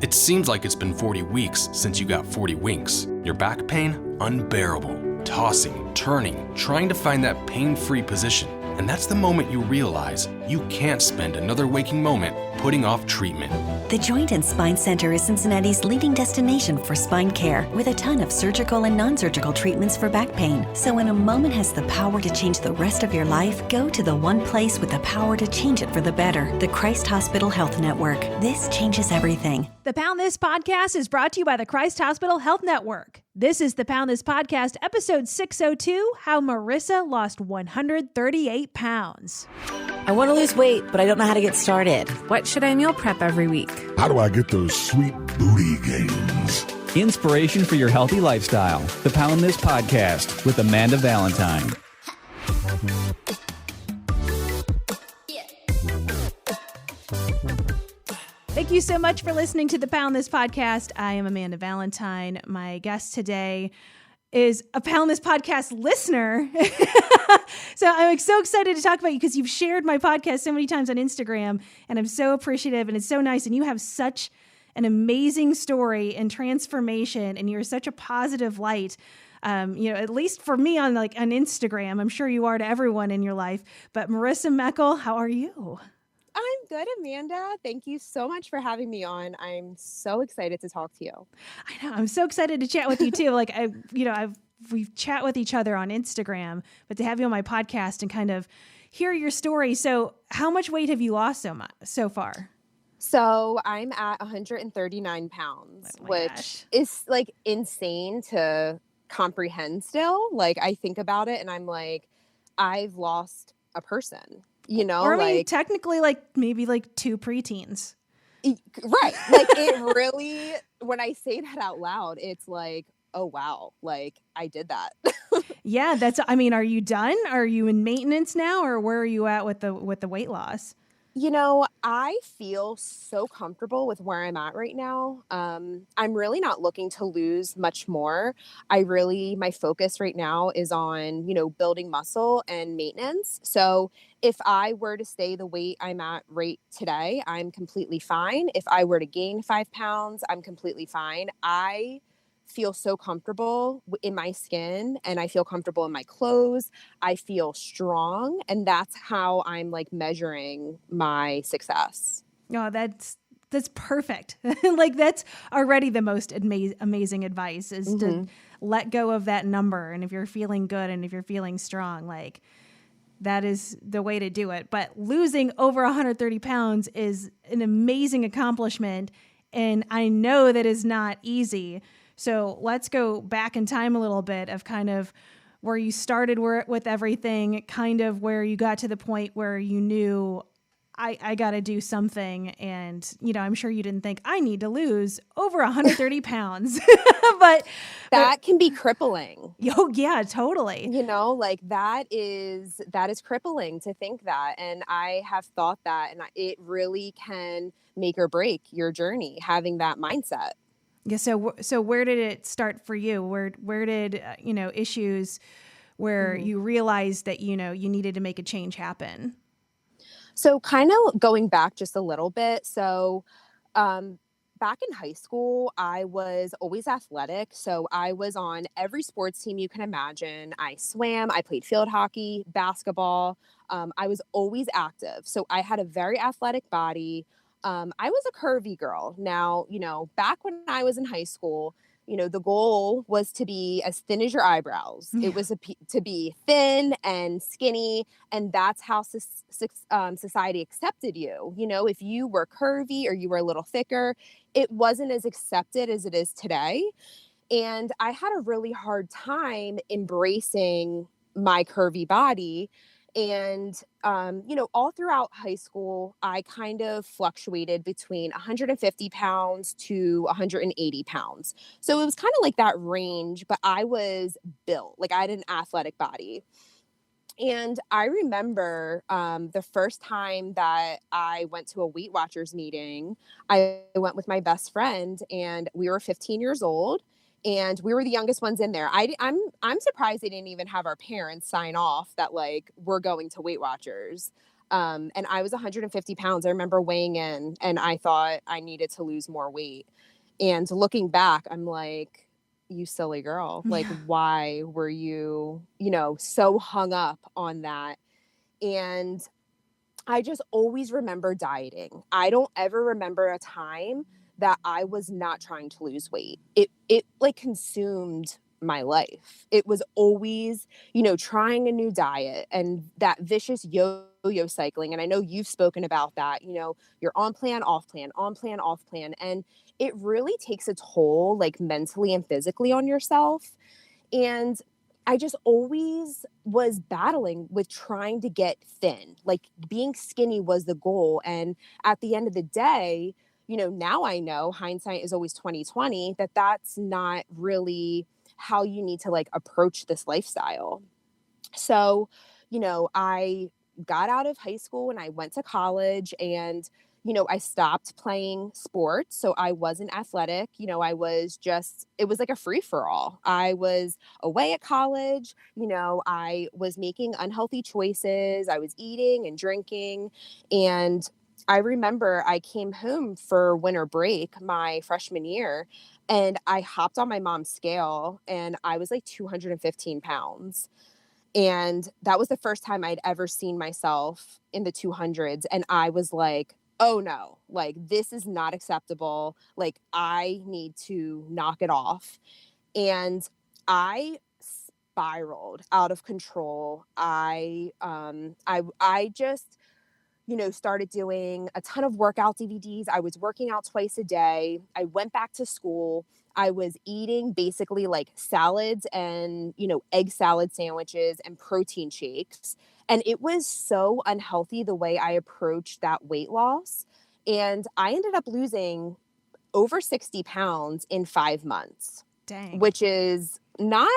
It seems like it's been 40 weeks since you got 40 winks. Your back pain? Unbearable. Tossing, turning, trying to find that pain-free position. And that's the moment you realize you can't spend another waking moment putting off treatment. The Joint and Spine Center is Cincinnati's leading destination for spine care, with a ton of surgical and non-surgical treatments for back pain. So when a moment has the power to change the rest of your life, go to the one place with the power to change it for the better, the Christ Hospital Health Network. This changes everything. The Pound This podcast is brought to you by the Christ Hospital Health Network. This is the Pound This podcast, episode 602, How Marissa Lost 138 Pounds. I want to lose weight, but I don't know how to get started. What should I meal prep every week? How do I get those sweet booty gains? Inspiration for your healthy lifestyle. The Pound This podcast with Amanda Valentine. Thank you so much for listening to the Pound This podcast. I am Amanda Valentine. My guest today is a Pound This podcast listener. So I'm so excited to talk about you because you've shared my podcast so many times on Instagram, and I'm so appreciative, and it's so nice. And you have such an amazing story and transformation, and you're such a positive light. At least for me on Instagram. I'm sure you are to everyone in your life. But Marissa Meckel, how are you? I'm good, Amanda. Thank you so much for having me on. I'm so excited to talk to you. I know. I'm so excited to chat with you too. We chat with each other on Instagram, but to have you on my podcast and kind of hear your story. So how much weight have you lost so far? So I'm at 139 pounds, which is insane to comprehend still. I think about it and I'm like, I've lost a person, Or technically maybe two preteens. Right. It really, when I say that out loud, it's like, oh, wow. I did that. Yeah. Are you done? Are you in maintenance now, or where are you at with the weight loss? I feel so comfortable with where I'm at right now. I'm really not looking to lose much more. My focus right now is on, building muscle and maintenance. So if I were to stay the weight I'm at right today, I'm completely fine. If I were to gain 5 pounds, I'm completely fine. I feel so comfortable in my skin, and I feel comfortable in my clothes. I feel strong, and that's how I'm measuring my success. Oh, that's perfect. That's already the most amazing advice is to let go of that number. And if you're feeling good and if you're feeling strong, that is the way to do it. But losing over 130 pounds is an amazing accomplishment, and I know that is not easy. So let's go back in time a little bit of kind of where you started with everything, kind of where you got to the point where you knew I got to do something. And, I'm sure you didn't think I need to lose over 130 pounds, but that can be crippling. Oh yeah, totally. That is crippling to think that. And I have thought that, and it really can make or break your journey, having that mindset. Yeah. So where did it start for you? Where did, issues where you realized that, you needed to make a change happen? So kind of going back just a little bit. So, back in high school, I was always athletic. So I was on every sports team you can imagine. I swam, I played field hockey, basketball. I was always active. So I had a very athletic body. I was a curvy girl. Now, back when I was in high school, the goal was to be as thin as your eyebrows. Yeah. It was to be thin and skinny. And that's how society accepted you. If you were curvy or you were a little thicker, it wasn't as accepted as it is today. And I had a really hard time embracing my curvy body. And, all throughout high school, I kind of fluctuated between 150 pounds to 180 pounds. So it was kind of that range, but I was built, I had an athletic body. And I remember the first time that I went to a Weight Watchers meeting, I went with my best friend, and we were 15 years old. And we were the youngest ones in there. I'm surprised they didn't even have our parents sign off that we're going to Weight Watchers. And I was 150 pounds. I remember weighing in and I thought I needed to lose more weight. And looking back, I'm like, you silly girl. Like, why were you, so hung up on that? And I just always remember dieting. I don't ever remember a time that I was not trying to lose weight. It like consumed my life. It was always, trying a new diet and that vicious yo-yo cycling. And I know you've spoken about that, you're on plan, off plan, on plan, off plan. And it really takes a toll, like mentally and physically on yourself. And I just always was battling with trying to get thin. Like being skinny was the goal. And at the end of the day, now I know hindsight is always 2020, that that's not really how you need to like approach this lifestyle. So, I got out of high school and I went to college and I stopped playing sports. So I wasn't athletic. I was just, it was like a free for all. I was away at college. I was making unhealthy choices. I was eating and drinking. And I remember I came home for winter break my freshman year and I hopped on my mom's scale and I was like 215 pounds. And that was the first time I'd ever seen myself in the 200s. And I was like, oh no, like this is not acceptable. Like I need to knock it off. And I spiraled out of control. I just, started doing a ton of workout DVDs. I was working out twice a day. I went back to school. I was eating basically like salads and, egg salad sandwiches and protein shakes. And it was so unhealthy the way I approached that weight loss. And I ended up losing over 60 pounds in 5 months. Dang. Which is not,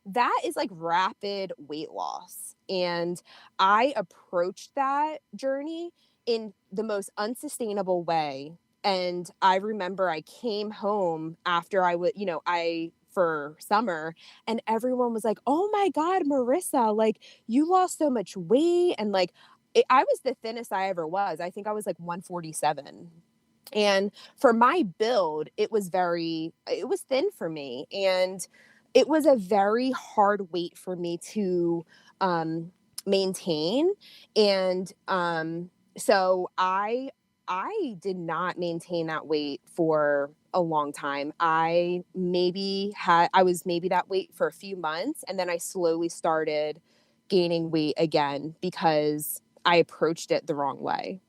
that is like rapid weight loss. And I approached that journey in the most unsustainable way. And I remember I came home after for summer and everyone was like, oh my God, Marissa, like you lost so much weight. And like, I was the thinnest I ever was. I think I was like 147. And for my build, it was thin for me. And it was a very hard weight for me to maintain. And so I did not maintain that weight for a long time. I was maybe that weight for a few months. And then I slowly started gaining weight again because I approached it the wrong way.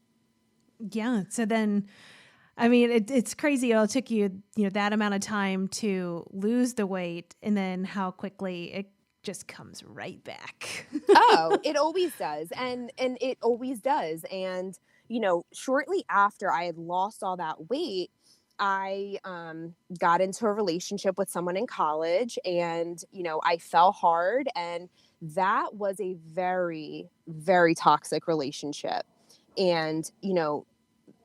Yeah. So then, I mean, it's crazy. It took you, that amount of time to lose the weight and then how quickly it just comes right back. Oh, it always does. And it always does. And, shortly after I had lost all that weight, I got into a relationship with someone in college and, I fell hard. And that was a very, very toxic relationship. And,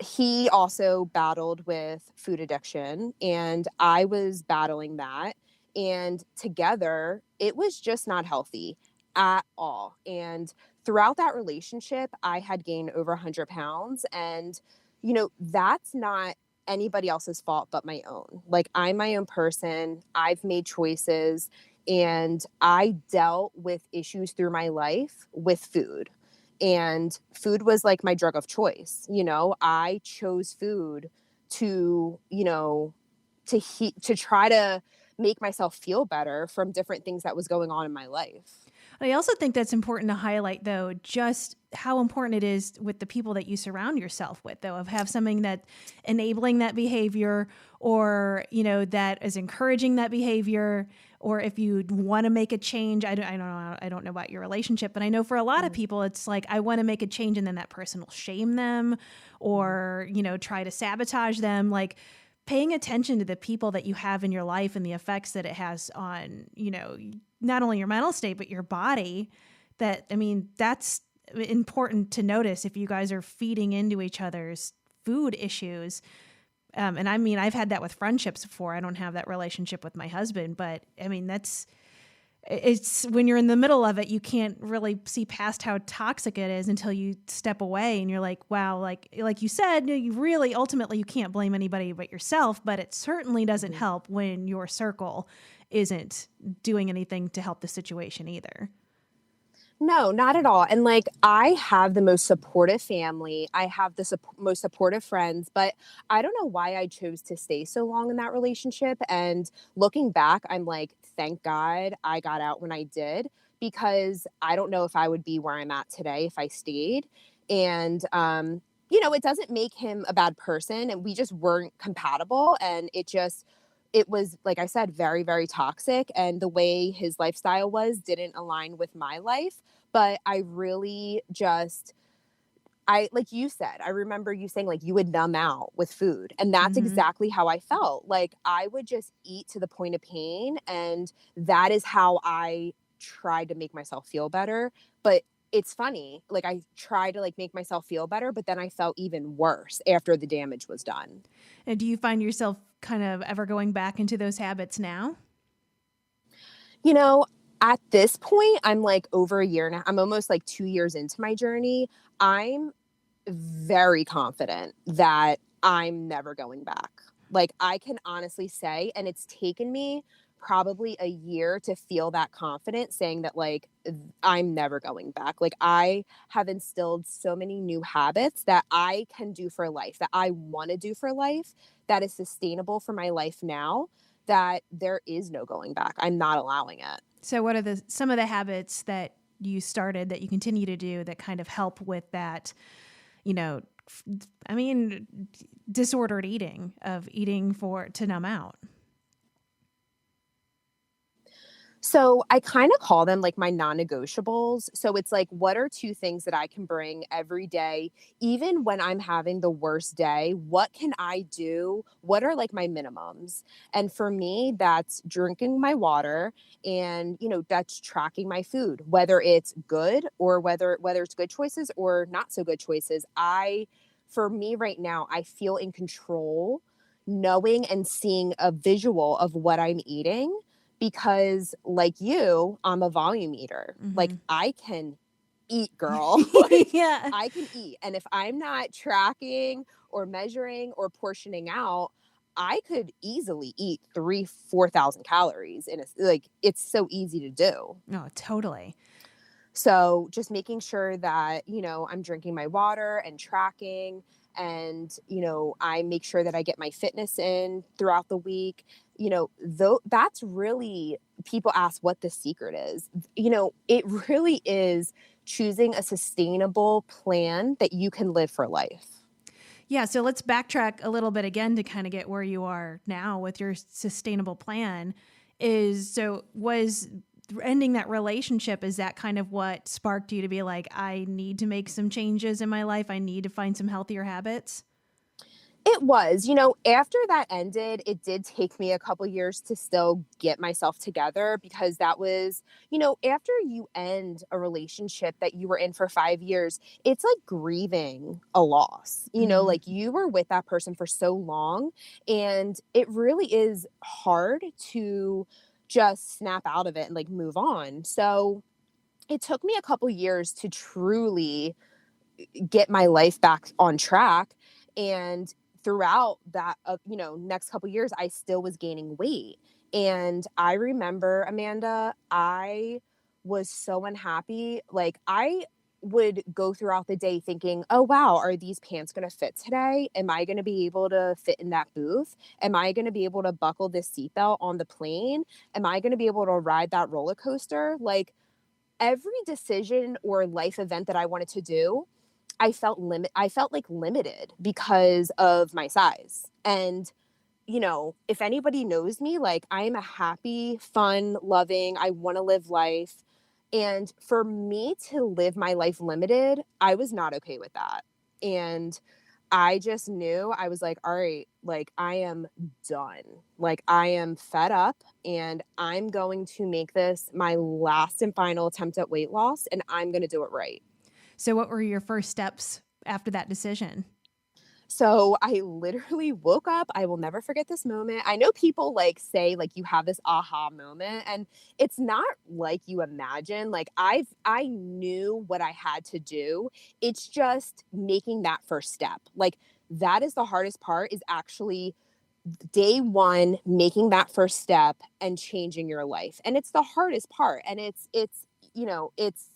he also battled with food addiction and I was battling that. And together, it was just not healthy at all. And throughout that relationship, I had gained over 100 pounds. And, that's not anybody else's fault but my own. Like, I'm my own person. I've made choices and I dealt with issues through my life with food. And food was like my drug of choice. I chose food to, to try to make myself feel better from different things that was going on in my life. I also think that's important to highlight, though, just how important it is with the people that you surround yourself with, though, of have something that enabling that behavior or, that is encouraging that behavior. Or if you want to make a change, I don't know about your relationship, but I know for a lot of people, it's like, I want to make a change and then that person will shame them or, try to sabotage them. Like paying attention to the people that you have in your life and the effects that it has on, not only your mental state, but your body. That's important to notice if you guys are feeding into each other's food issues. And I've had that with friendships before. I don't have that relationship with my husband, but that's it's when you're in the middle of it, you can't really see past how toxic it is until you step away and you're like, wow, like you said, you really ultimately you can't blame anybody but yourself, but it certainly doesn't help when your circle isn't doing anything to help the situation either. No, not at all. And like, I have the most supportive family. I have the most supportive friends, but I don't know why I chose to stay so long in that relationship. And looking back, I'm like, thank God I got out when I did, because I don't know if I would be where I'm at today if I stayed. And, it doesn't make him a bad person, and we just weren't compatible. And it was, like I said, very, very toxic. And the way his lifestyle didn't align with my life. But I really like you said, I remember you saying like you would numb out with food. And that's exactly how I felt. Like I would just eat to the point of pain. And that is how I tried to make myself feel better. But it's funny, like I tried to like make myself feel better, but then I felt even worse after the damage was done. And do you find yourself kind of ever going back into those habits now? At this point, I'm like over a year now. I'm almost like 2 years into my journey. I'm very confident that I'm never going back. Like I can honestly say, and it's taken me probably a year to feel that confident saying that like I'm never going back. Like I have instilled so many new habits that I can do for life, that I want to do for life, that is sustainable for my life now, that there is no going back. I'm not allowing it. So what are some of the habits that you started that you continue to do that kind of help with that, disordered eating, of eating to numb out? So I kind of call them like my non-negotiables. So it's like, what are 2 things that I can bring every day, even when I'm having the worst day? What can I do? What are like my minimums? And for me, that's drinking my water, and, that's tracking my food, whether it's good or whether it's good choices or not so good choices. For me right now, I feel in control, knowing and seeing a visual of what I'm eating. Because like you, I'm a volume eater. Like I can eat, girl. Like, Yeah. I can eat. And if I'm not tracking or measuring or portioning out, I could easily eat 4,000 calories it's so easy to do. Oh, totally. So just making sure that, I'm drinking my water and tracking, and, I make sure that I get my fitness in throughout the week. That's really, people ask what the secret is. It really is choosing a sustainable plan that you can live for life. Yeah. So let's backtrack a little bit again to kind of get where you are now with your sustainable plan. Was ending that relationship, is that kind of what sparked you to be like, I need to make some changes in my life? I need to find some healthier habits? It was, after that ended, it did take me a couple years to still get myself together, because that was, after you end a relationship that you were in for 5 years, it's like grieving a loss, like you were with that person for so long, and it really is hard to just snap out of it and like move on. So it took me a couple years to truly get my life back on track. And throughout that, next couple years, I still was gaining weight. And I remember, Amanda, I was so unhappy. Like I would go throughout the day thinking, oh, wow, are these pants going to fit today? Am I going to be able to fit in that booth? Am I going to be able to buckle this seatbelt on the plane? Am I going to be able to ride that roller coaster? Like every decision or life event that I wanted to do, I felt like limited because of my size. And, if anybody knows me, like I am a happy, fun, loving, I want to live life. And for me to live my life limited, I was not okay with that. And I just knew, I was like, all right, like I am done. Like I am fed up, and I'm going to make this my last and final attempt at weight loss, and I'm going to do it right. So what were your first steps after that decision? So I literally woke up. I will never forget this moment. I know people like say like you have this aha moment, and it's not like you imagine. Like I knew what I had to do. It's just making that first step. Like that is the hardest part, is actually day one, making that first step and changing your life. And it's the hardest part. And you know, it's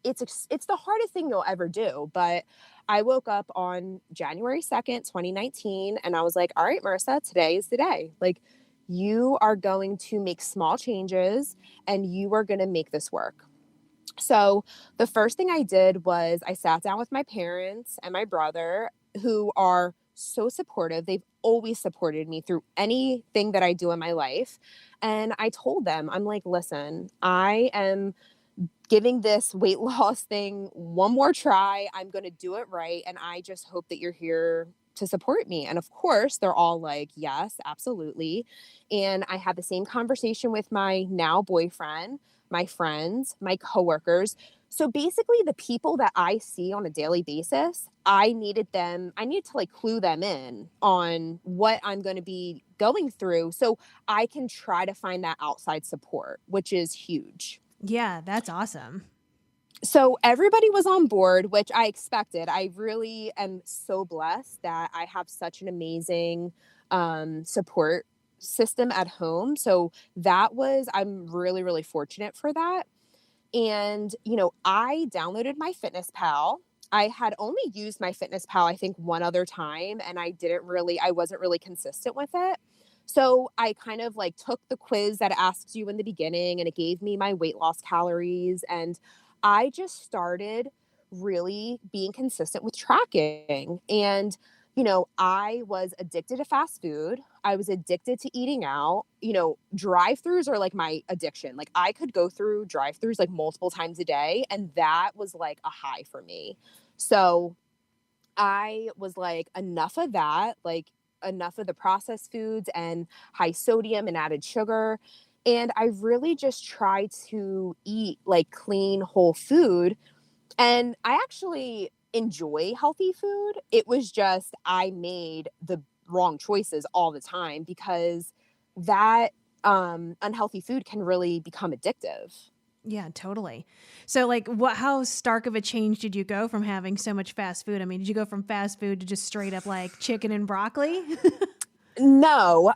the hardest thing you'll ever do. But I woke up on January 2nd, 2019, and I was like, all right, Marissa, today is the day. Like, you are going to make small changes and you are going to make this work. So the first thing I did was I sat down with my parents and my brother, who are so supportive. They've always supported me through anything that I do in my life. And I told them, I'm like, listen, I am giving this weight loss thing one more try. I'm going to do it right. And I just hope that you're here to support me. And of course, they're all like, yes, absolutely. And I had the same conversation with my now boyfriend, my friends, my coworkers. So basically the people that I see on a daily basis, I needed to like clue them in on what I'm going to be going through so I can try to find that outside support, which is huge. Yeah, that's awesome. So everybody was on board, which I expected. I really am so blessed that I have such an amazing support system at home. So I'm really, really fortunate for that. And, you know, I downloaded my Fitness Pal. I had only used my Fitness Pal, I think, one other time, and I wasn't really consistent with it. So I kind of like took the quiz that asks you in the beginning, and it gave me my weight loss calories. And I just started really being consistent with tracking. And, you know, I was addicted to fast food. I was addicted to eating out. You know, drive-throughs are like my addiction. Like I could go through drive-throughs like multiple times a day, and that was like a high for me. So I was like, enough of that, like enough of the processed foods and high sodium and added sugar. And I really just tried to eat like clean, whole food. And I actually enjoy healthy food. It was just I made the wrong choices all the time because that unhealthy food can really become addictive. Yeah, totally. So like how stark of a change did you go from having so much fast food? I mean, did you go from fast food to just straight up like chicken and broccoli? No.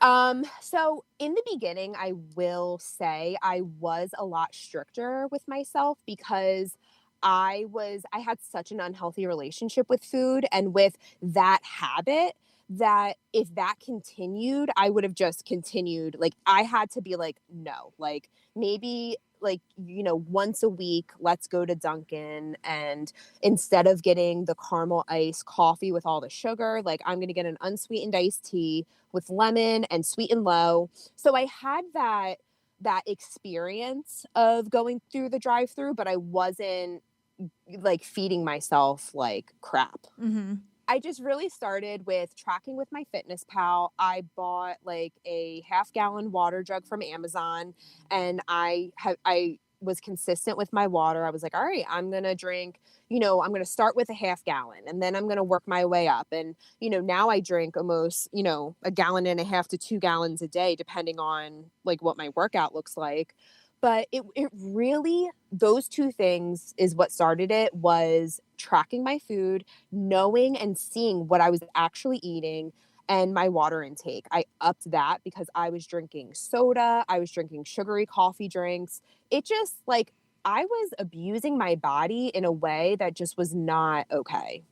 So in the beginning, I will say I was a lot stricter with myself because I had such an unhealthy relationship with food and with that habit that if that continued, I would have just continued. Like I had to be like, no, like maybe like, you know, once a week, let's go to Dunkin', and instead of getting the caramel iced coffee with all the sugar, like I'm going to get an unsweetened iced tea with lemon and sweet and low. So I had that experience of going through the drive-through, but I wasn't like feeding myself like crap. Mm-hmm. I just really started with tracking with my Fitness Pal. I bought like a 1/2-gallon water jug from Amazon, and I was consistent with my water. I was like, all right, I'm going to drink, you know, I'm going to start with a 1/2 gallon and then I'm going to work my way up. And, you know, now I drink almost, you know, 1.5 gallons to 2 gallons a day, depending on like what my workout looks like. But it really, those two things is what started it, was tracking my food, knowing and seeing what I was actually eating, and my water intake. I upped that because I was drinking soda. I was drinking sugary coffee drinks. It just like, I was abusing my body in a way that just was not okay.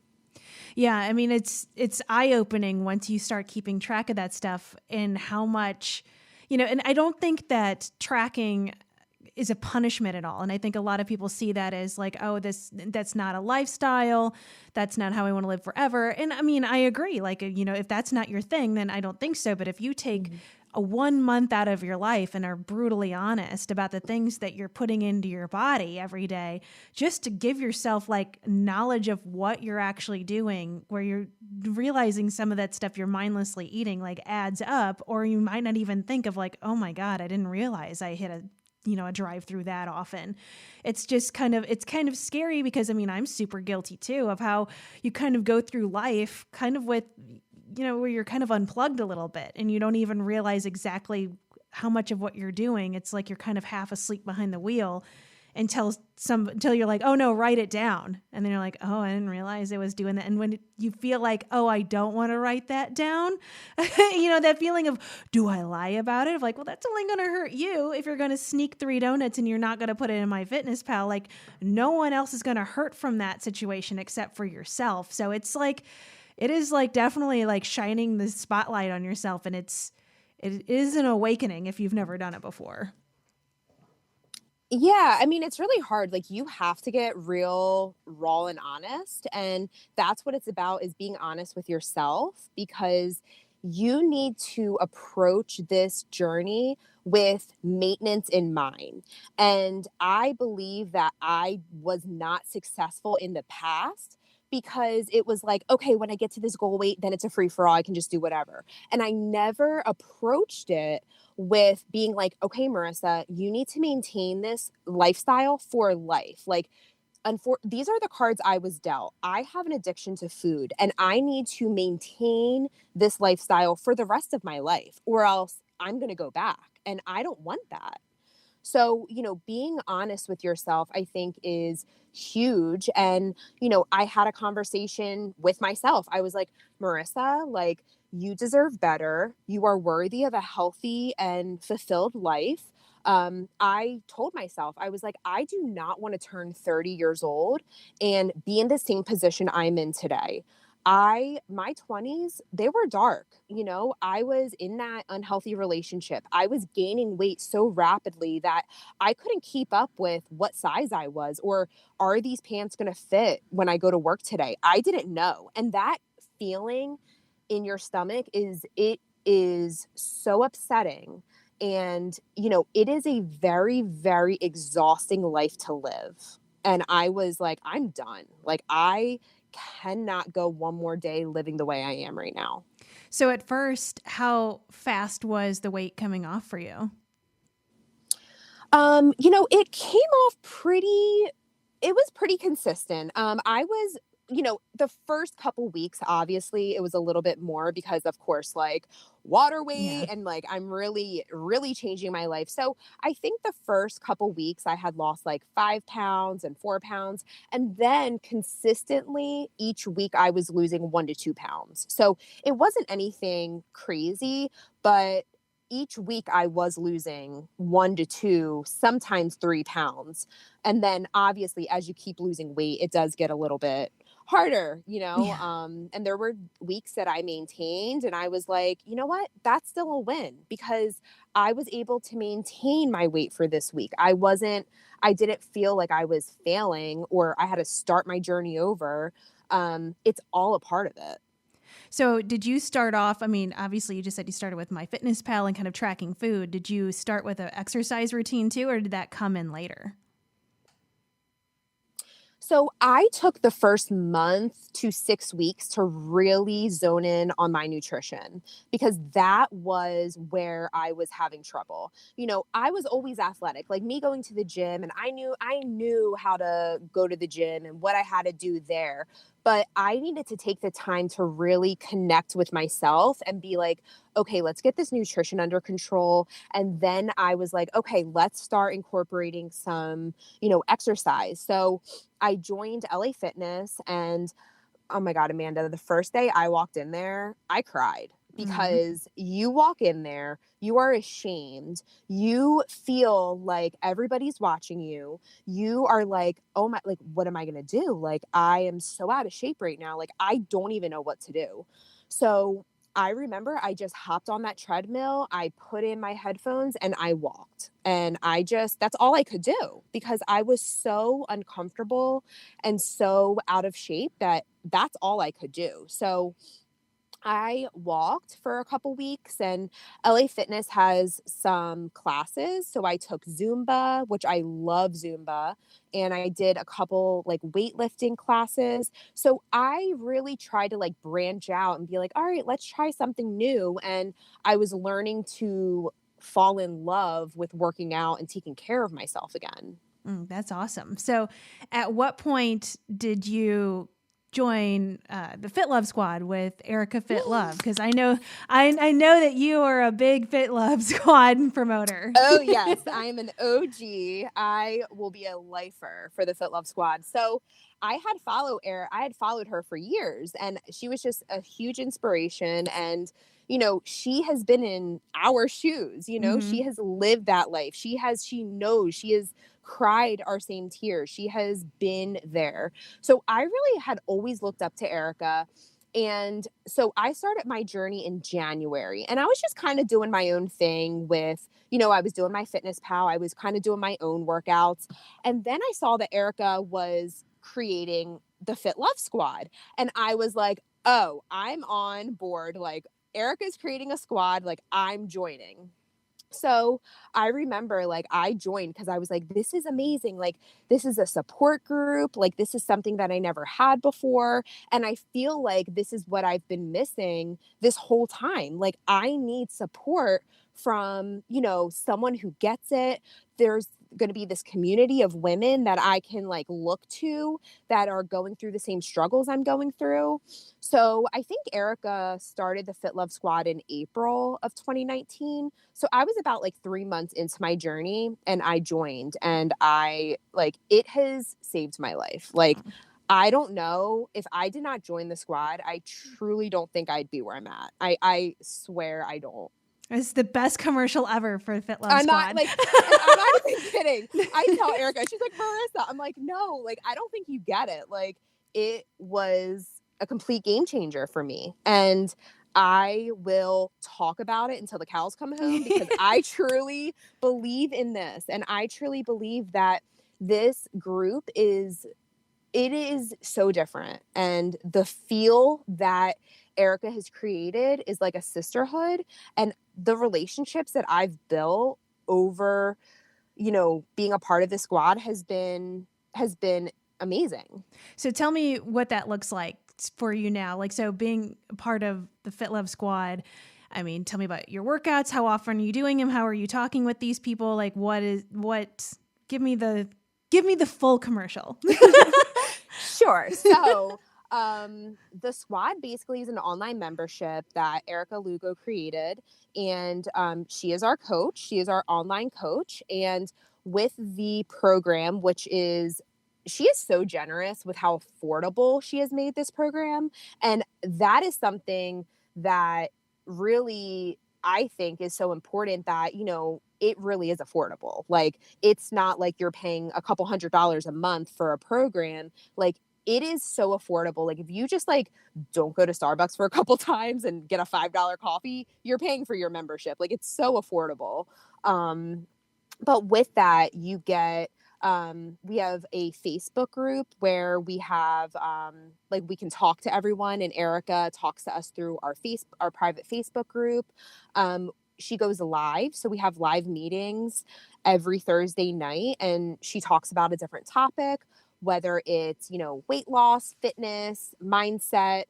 Yeah, I mean it's eye-opening once you start keeping track of that stuff and how much, you know, and I don't think that tracking is a punishment at all. And I think a lot of people see that as like, oh, that's not a lifestyle. That's not how I want to live forever. And I mean, I agree. Like, you know, if that's not your thing, then I don't think so. But if you take a 1 month out of your life and are brutally honest about the things that you're putting into your body every day, just to give yourself like knowledge of what you're actually doing, where you're realizing some of that stuff you're mindlessly eating like adds up, or you might not even think of like, oh my God, I didn't realize I hit a a drive through that often. It's just kind of scary because I'm super guilty too of how you kind of go through life kind of with, where you're kind of unplugged a little bit and you don't even realize exactly how much of what you're doing. It's like you're kind of half asleep behind the wheel until you're like, oh no, write it down. And then you're like, oh, I didn't realize I was doing that. And when you feel like, oh, I don't want to write that down, that feeling of, do I lie about it? Of like, well, that's only going to hurt you if you're going to sneak 3 donuts and you're not going to put it in MyFitnessPal. Like no one else is going to hurt from that situation except for yourself. So it's like, it is like definitely like shining the spotlight on yourself. And it is an awakening if you've never done it before. Yeah, it's really hard. Like you have to get real, raw and honest. And that's what it's about, is being honest with yourself, because you need to approach this journey with maintenance in mind. And I believe that I was not successful in the past because it was like, okay, when I get to this goal weight, then it's a free for all. I can just do whatever. And I never approached it with being like, okay, Marissa, you need to maintain this lifestyle for life. Like, these are the cards I was dealt. I have an addiction to food and I need to maintain this lifestyle for the rest of my life, or else I'm going to go back. And I don't want that. So, being honest with yourself, I think, is huge. And, I had a conversation with myself. I was like, Marissa, like, you deserve better. You are worthy of a healthy and fulfilled life. I told myself, I was like, I do not want to turn 30 years old and be in the same position I'm in today. My 20s, they were dark. I was in that unhealthy relationship. I was gaining weight so rapidly that I couldn't keep up with what size I was, or are these pants going to fit when I go to work today? I didn't know. And that feeling in your stomach is so upsetting. And, it is a very, very exhausting life to live. And I was like, I'm done. Like, I cannot go one more day living the way I am right now. So at first, how fast was the weight coming off for you? It came off it was pretty consistent. I was, the first couple weeks, obviously it was a little bit more because of course, like water weight and like, I'm really, really changing my life. So I think the first couple weeks I had lost like 5 pounds and 4 pounds. And then consistently each week I was losing 1 to 2 pounds. So it wasn't anything crazy, but each week I was losing 1 to 2, sometimes 3 pounds. And then obviously as you keep losing weight, it does get a little bit harder, and there were weeks that I maintained and I was like, you know what, that's still a win because I was able to maintain my weight for this week. I didn't feel like I was failing or I had to start my journey over. It's all a part of it. So did you start off, obviously you just said you started with MyFitnessPal and kind of tracking food. Did you start with an exercise routine too, or did that come in later? So I took the first month to 6 weeks to really zone in on my nutrition because that was where I was having trouble. I was always athletic, like me going to the gym, and I knew how to go to the gym and what I had to do there. But I needed to take the time to really connect with myself and be like, okay, let's get this nutrition under control. And then I was like, okay, let's start incorporating some, exercise. So I joined LA Fitness and oh my God, Amanda, the first day I walked in there, I cried because you walk in there, you are ashamed. You feel like everybody's watching you. You are like, oh my, like, what am I going to do? Like, I am so out of shape right now. Like, I don't even know what to do. So I remember I just hopped on that treadmill. I put in my headphones and I walked. And that's all I could do because I was so uncomfortable and so out of shape that's all I could do. So I walked for a couple weeks and LA Fitness has some classes. So I took Zumba, which I love Zumba, and I did a couple like weightlifting classes. So I really tried to like branch out and be like, all right, let's try something new. And I was learning to fall in love with working out and taking care of myself again. That's awesome. So at what point did you join the Fit Love Squad with Erica Fit Love? Because I know that you are a big Fit Love Squad promoter. Oh yes, I am an OG. I will be a lifer for the Fit Love Squad. So I had followed her for years, and she was just a huge inspiration. And she has been in our shoes. She has lived that life. She has cried our same tears. She has been there. So I really had always looked up to Erica. And so I started my journey in January, and I was just kind of doing my own thing with, I was doing my Fitness Pal. I was kind of doing my own workouts. And then I saw that Erica was creating the Fit Love Squad. And I was like, oh, I'm on board. Like, Erica's creating a squad. Like, I'm joining. So I remember I joined because I was like, this is amazing. Like, this is a support group. Like, this is something that I never had before. And I feel like this is what I've been missing this whole time. Like, I need support from, someone who gets it. There's going to be this community of women that I can look to that are going through the same struggles I'm going through. So I think Erica started the Fit Love Squad in April of 2019. So I was about 3 months into my journey, and I joined, and it has saved my life. I don't know, if I did not join the squad, I truly don't think I'd be where I'm at. I swear I don't. It's the best commercial ever for Fit Love Squad. I'm not even kidding. I tell Erica, she's like, Marissa, I'm like, no, I don't think you get it. It was a complete game changer for me. And I will talk about it until the cows come home, because I truly believe in this. And I truly believe that this group is so different. And the feel that Erica has created is like a sisterhood, and the relationships that I've built over, being a part of the squad has been amazing. So tell me what that looks like for you now. So being a part of the Fit Love Squad, I mean, tell me about your workouts. How often are you doing them? How are you talking with these people? Give me the full commercial. Sure. So the squad basically is an online membership that Erica Lugo created, and she is our coach. She is our online coach. And with the program, she is so generous with how affordable she has made this program. And that is something that really, I think, is so important, that, it really is affordable. It's not like you're paying a couple $100s a month for a program. It is so affordable. If you just don't go to Starbucks for a couple times and get a $5 coffee, you're paying for your membership. It's so affordable. But with that, you get, we have a Facebook group where we have, we can talk to everyone, and Erica talks to us through our private Facebook group. She goes live. So we have live meetings every Thursday night, and she talks about a different topic, whether it's, weight loss, fitness, mindset.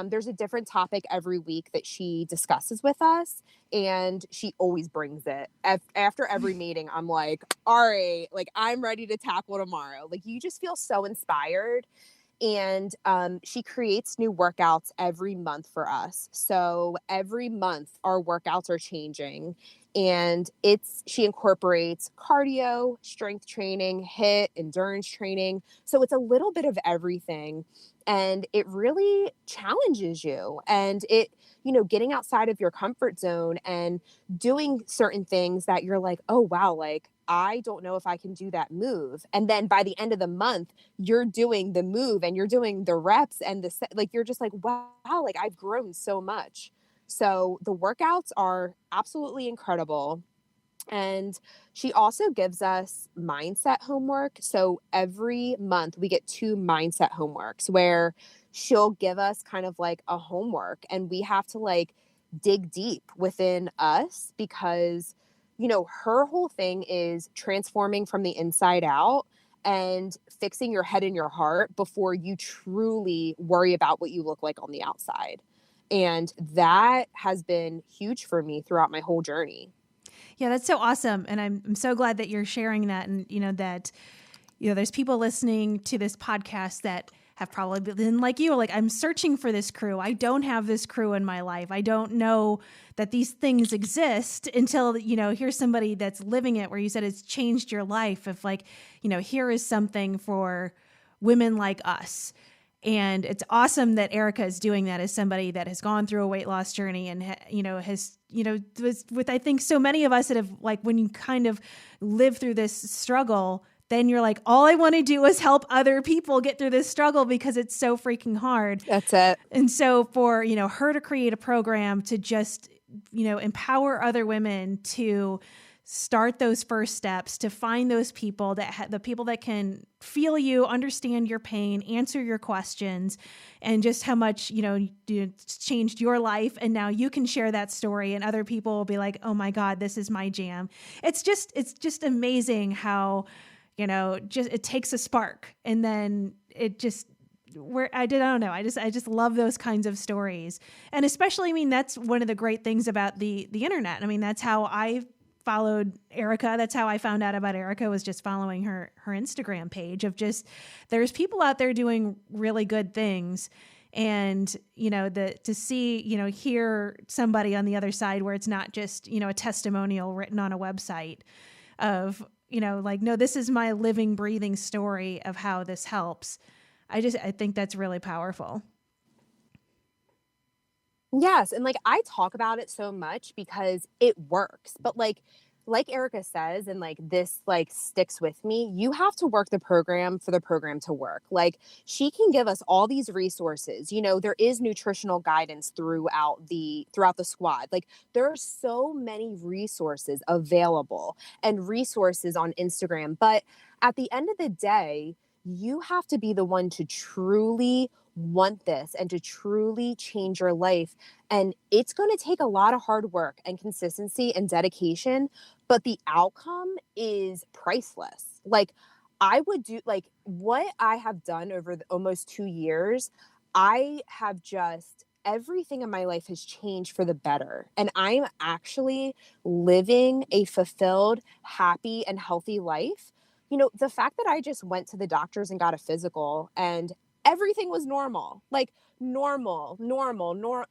There's a different topic every week that she discusses with us, and she always brings it. After every meeting, I'm like, all right, I'm ready to tackle tomorrow. You just feel so inspired. And she creates new workouts every month for us. So every month our workouts are changing, and she incorporates cardio, strength training, HIIT, endurance training. So it's a little bit of everything, and it really challenges you, and getting outside of your comfort zone and doing certain things that you're like, oh wow, I don't know if I can do that move. And then by the end of the month, you're doing the move and you're doing the reps and you're just like, wow, I've grown so much. So the workouts are absolutely incredible. And she also gives us mindset homework. So every month we get 2 mindset homeworks where she'll give us kind of a homework, and we have to dig deep within us, because her whole thing is transforming from the inside out and fixing your head and your heart before you truly worry about what you look like on the outside. And that has been huge for me throughout my whole journey. Yeah, that's so awesome. And I'm so glad that you're sharing that. And, that, there's people listening to this podcast that have probably been like you, like, I'm searching for this crew. I don't have this crew in my life. I don't know that these things exist until, here's somebody that's living it, where you said it's changed your life. Of like, here is something for women like us. And it's awesome that Erica is doing that as somebody that has gone through a weight loss journey and, was with, I think, so many of us that have, like, when you kind of live through this struggle, then you're like, all I want to do is help other people get through this struggle because it's so freaking hard. That's it. And so for, her to create a program to just, empower other women to start those first steps, to find those people the people that can feel you, understand your pain, answer your questions, and just how much, it's changed your life. And now you can share that story and other people will be like, oh my God, this is my jam. It's just amazing how, it takes a spark and then it just, I don't know. I just love those kinds of stories. And especially, that's one of the great things about the internet. That's how I followed Erica. That's how I found out about Erica, was just following her Instagram page of just, there's people out there doing really good things. And, to see, hear somebody on the other side where it's not just, a testimonial written on a website of, like, no, this is my living, breathing story of how this helps. I think that's really powerful. Yes. And like, I talk about it so much because it works, but like Erica says, and like this like sticks with me, you have to work the program for the program to work. Like, she can give us all these resources. There is nutritional guidance throughout the squad. Like, there are so many resources available and resources on Instagram. But at the end of the day, you have to be the one to truly want this and to truly change your life. And it's going to take a lot of hard work and consistency and dedication, but the outcome is priceless. Like, I would do, like, what I have done over almost 2 years, I have just, everything in my life has changed for the better. And I'm actually living a fulfilled, happy, and healthy life. The fact that I just went to the doctors and got a physical and everything was normal, like normal.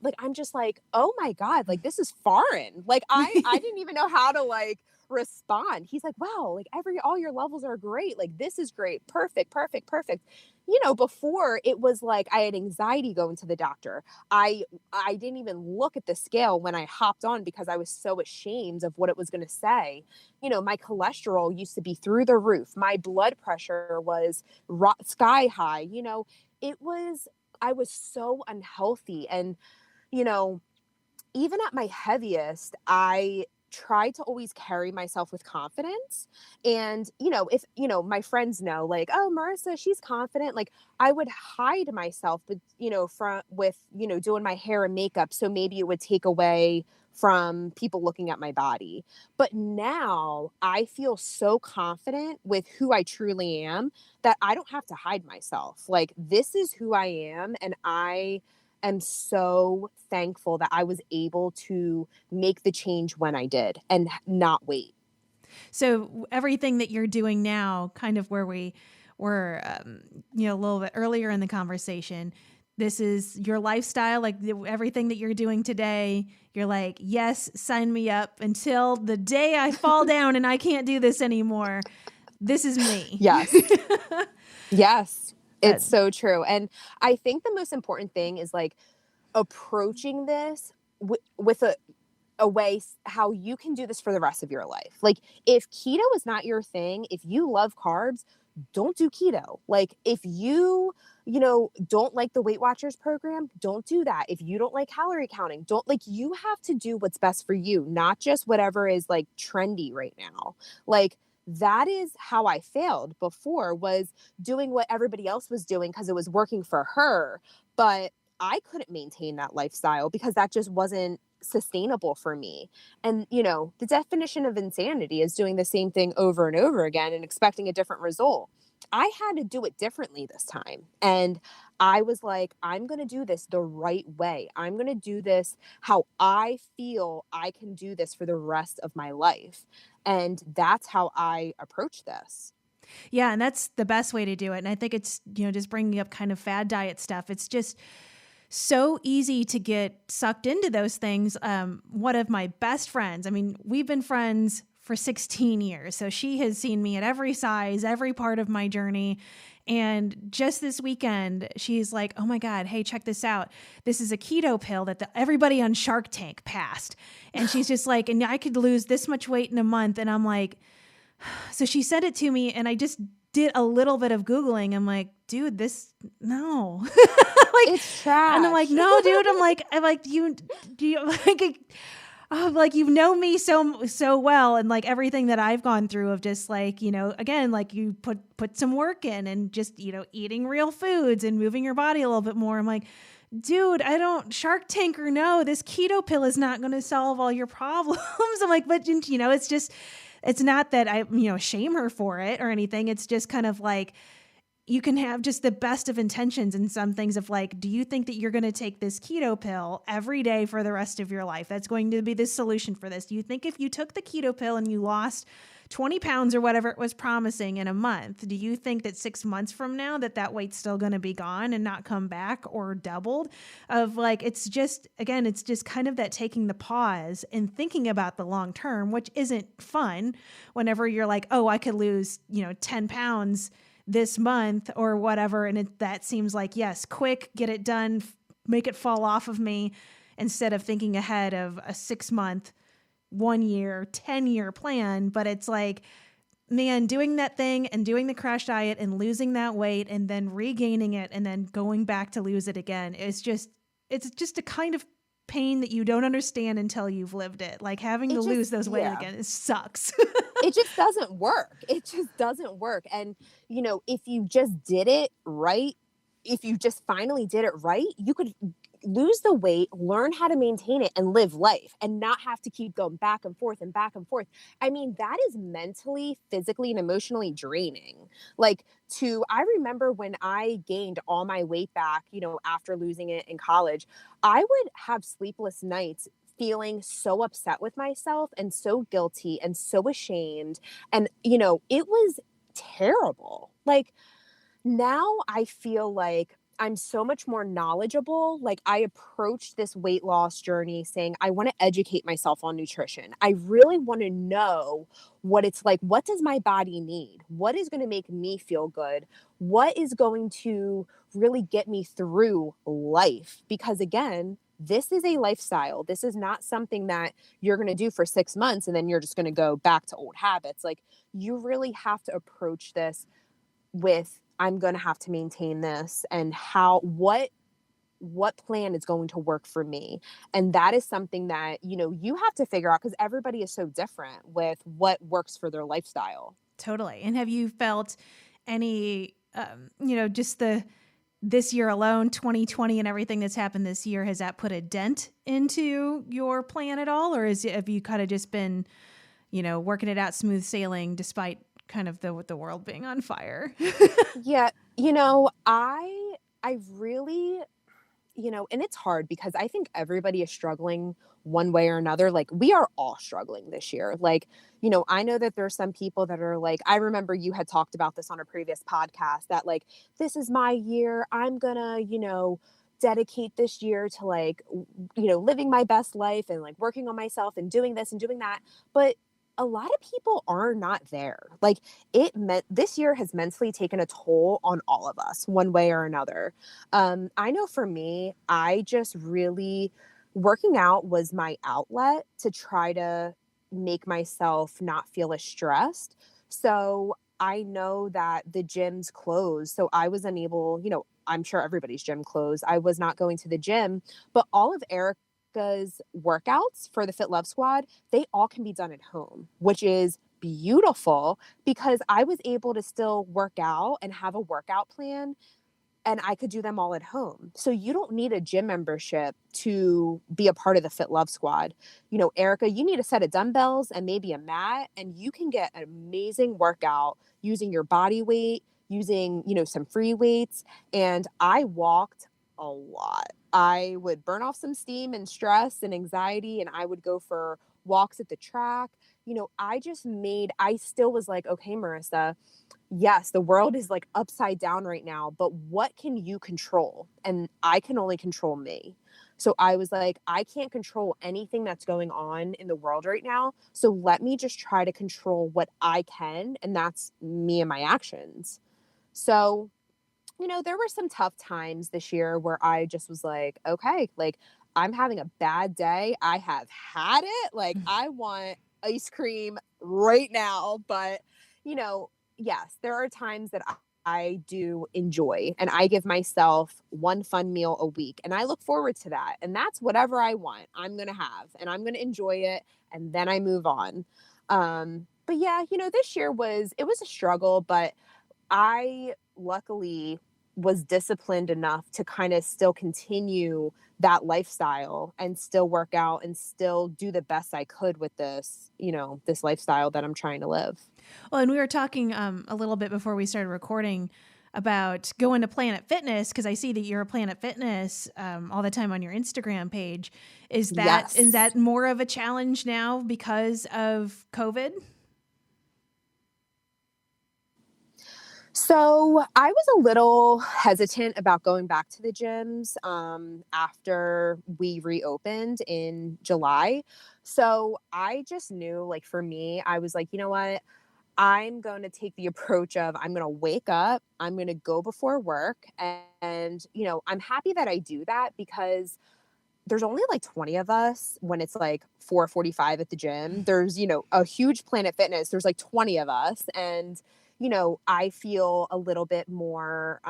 Like, I'm just like, oh my God, like, this is foreign. Like, I didn't even know how to like respond. He's like, wow, like all your levels are great. Like, this is great. Perfect. Before it was like I had anxiety going to the doctor. I didn't even look at the scale when I hopped on because I was so ashamed of what it was going to say. My cholesterol used to be through the roof. My blood pressure was sky high. I was so unhealthy. And, even at my heaviest, I tried to always carry myself with confidence. And, if, my friends know, like, oh, Marissa, she's confident. Like, I would hide myself, but, doing my hair and makeup. So maybe it would take away from people looking at my body. But now I feel so confident with who I truly am that I don't have to hide myself. Like, this is who I am. And I am so thankful that I was able to make the change when I did and not wait. So everything that you're doing now, kind of where we were, a little bit earlier in the conversation, this is your lifestyle, like everything that you're doing today. You're like, yes, sign me up until the day I fall down and I can't do this anymore. This is me. Yes. Yes. It's so true. And I think the most important thing is like approaching this with a way how you can do this for the rest of your life. Like, if keto is not your thing, if you love carbs, don't do keto. Like, if you don't like the Weight Watchers program, don't do that. If you don't like calorie counting, you have to do what's best for you, not just whatever is like trendy right now. Like, that is how I failed before, was doing what everybody else was doing because it was working for her. But I couldn't maintain that lifestyle because that just wasn't sustainable for me. And, the definition of insanity is doing the same thing over and over again and expecting a different result. I had to do it differently this time. And I was like, I'm going to do this the right way. I'm going to do this how I feel I can do this for the rest of my life. And that's how I approach this. Yeah, and that's the best way to do it. And I think it's, just bringing up kind of fad diet stuff. It's just so easy to get sucked into those things. One of my best friends, I mean, we've been friends for 16 years. So she has seen me at every size, every part of my journey. And just this weekend, she's like, oh my God, hey, check this out. This is a keto pill that everybody on Shark Tank passed. And she's just like, and I could lose this much weight in a month. And I'm like, so she sent it to me and I just did a little bit of Googling. I'm like, dude, no. It's trash. And I'm like, no, dude. I'm like, you like, you've known me so well, and like everything that I've gone through of just like, again, like you put some work in and just, eating real foods and moving your body a little bit more. I'm like, dude, Shark Tank or no, this keto pill is not going to solve all your problems. I'm like, but it's not that I, shame her for it or anything. It's just kind of like, you can have just the best of intentions in some things of like, do you think that you're going to take this keto pill every day for the rest of your life? That's going to be the solution for this. Do you think if you took the keto pill and you lost 20 pounds or whatever it was promising in a month, do you think that 6 months from now that weight's still going to be gone and not come back or doubled? Of like, it's just kind of that taking the pause and thinking about the long term, which isn't fun whenever you're like, oh, I could lose, 10 pounds this month or whatever. And that seems like, yes, quick, get it done, make it fall off of me, instead of thinking ahead of a 6 month, 1 year, 10-year plan. But it's like, man, doing that thing and doing the crash diet and losing that weight and then regaining it and then going back to lose it again it's just a kind of pain that you don't understand until you've lived it. Like having to lose those weight again, it sucks. It just doesn't work. It just doesn't work. And, if you just did it right, if you just finally did it right, you could lose the weight, learn how to maintain it and live life and not have to keep going back and forth and back and forth. I mean, that is mentally, physically, and emotionally draining. I remember when I gained all my weight back, after losing it in college, I would have sleepless nights feeling so upset with myself and so guilty and so ashamed. And, it was terrible. Now I feel like I'm so much more knowledgeable. Like I approached this weight loss journey saying, I want to educate myself on nutrition. I really want to know what it's like. What does my body need? What is going to make me feel good? What is going to really get me through life? Because again, this is a lifestyle. This is not something that you're going to do for 6 months and then you're just going to go back to old habits. Like you really have to approach this with, I'm going to have to maintain this and what plan is going to work for me. And that is something that, you have to figure out because everybody is so different with what works for their lifestyle. Totally. And have you felt any, just this year alone, 2020 and everything that's happened this year, has that put a dent into your plan at all? Or have you kind of just been, working it out smooth sailing despite kind of the world being on fire? Yeah. I really, and it's hard because I think everybody is struggling one way or another. Like we are all struggling this year. I know that there's some people that are like, I remember you had talked about this on a previous podcast that like, this is my year. I'm gonna, dedicate this year to living my best life and like working on myself and doing this and doing that. But a lot of people are not there. This year has mentally taken a toll on all of us one way or another. I know for me, I just really, working out was my outlet to try to make myself not feel as stressed. So I know that the gyms closed. So I was unable, I'm sure everybody's gym closed. I was not going to the gym, but all of Eric's workouts for the Fit Love Squad, they all can be done at home, which is beautiful because I was able to still work out and have a workout plan and I could do them all at home. So you don't need a gym membership to be a part of the Fit Love Squad. Erica, you need a set of dumbbells and maybe a mat and you can get an amazing workout using your body weight, using, some free weights. And I walked a lot. I would burn off some steam and stress and anxiety, and I would go for walks at the track. I still was like, okay, Marissa, yes, the world is like upside down right now, but what can you control? And I can only control me. So I was like, I can't control anything that's going on in the world right now. So let me just try to control what I can. And that's me and my actions. So, there were some tough times this year where I just was like, okay, like I'm having a bad day. I have had it. Like I want ice cream right now. But, yes, there are times that I do enjoy, and I give myself one fun meal a week, and I look forward to that. And that's whatever I want, I'm going to have, and I'm going to enjoy it. And then I move on. But yeah, this year it was a struggle, but I luckily was disciplined enough to kind of still continue that lifestyle and still work out and still do the best I could with this, this lifestyle that I'm trying to live. Well, and we were talking a little bit before we started recording about going to Planet Fitness, because I see that you're a Planet Fitness all the time on your Instagram page. Is that more of a challenge now because of COVID? So I was a little hesitant about going back to the gyms after we reopened in July. So I just knew, like, for me, I was like, you know what? I'm going to take the approach of I'm going to wake up, I'm going to go before work. And, I'm happy that I do that because there's only like 20 of us when it's like 4:45 at the gym. There's, a huge Planet Fitness. There's like 20 of us. And, I feel a little bit more